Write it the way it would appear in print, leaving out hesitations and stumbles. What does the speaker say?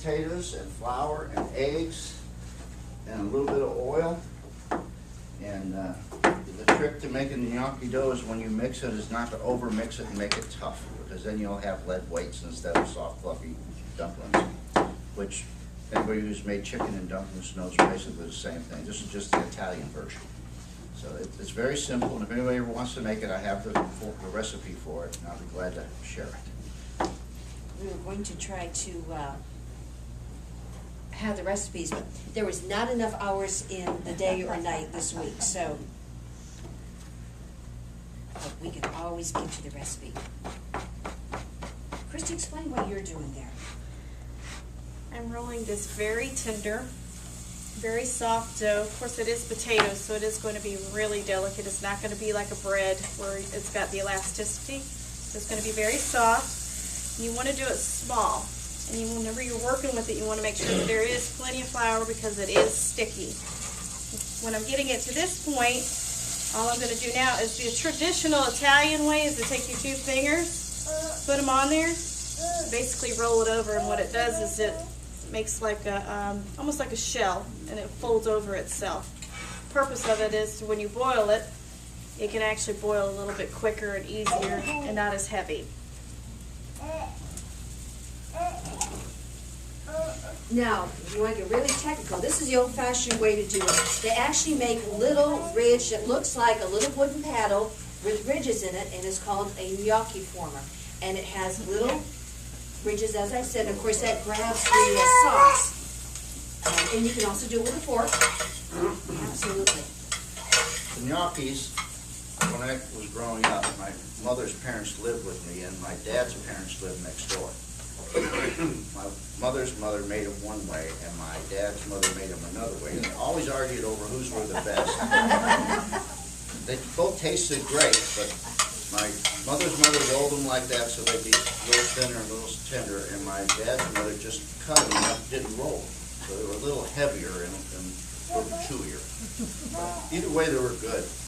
potatoes and flour and eggs and a little bit of oil. And the trick to making the gnocchi dough is when you mix it is not to over mix it and make it tough, because then you'll have lead weights instead of soft fluffy dumplings, which anybody who's made chicken and dumplings knows basically the same thing. This is just the Italian version. So it's very simple, and if anybody ever wants to make it, I have the recipe for it, and I'll be glad to share it. We were going to try to have the recipes, but there was not enough hours in the day or night this week, so but we can always get you the recipe. Krysti, explain what you're doing there. I'm rolling this very tender, very soft dough. Of course, it is potatoes, so it is going to be really delicate. It's not going to be like a bread where it's got the elasticity. It's going to be very soft. You want to do it small. And whenever you're working with it, you want to make sure that there is plenty of flour because it is sticky. When I'm getting it to this point, all I'm going to do now is the traditional Italian way is to take your two fingers, put them on there, basically roll it over, and what it does is it makes like a almost like a shell, and it folds over itself. The purpose of it is when you boil it, it can actually boil a little bit quicker and easier and not as heavy. Now, if you want to get really technical, this is the old-fashioned way to do it. They actually make little ridge that looks like a little wooden paddle with ridges in it, and it's called a gnocchi former. And it has little ridges, as I said. Of course, that grabs the sauce. And you can also do it with a fork. Absolutely. The gnocchis, when I was growing up, my mother's parents lived with me, and my dad's parents lived next door. My mother's mother made them one way, and my dad's mother made them another way. And they always argued over whose were the best. They both tasted great, but my mother's mother rolled them like that so they'd be a little thinner and a little tender, and my dad's mother just cut them and didn't roll them. So they were a little heavier and a little chewier. Either way, they were good.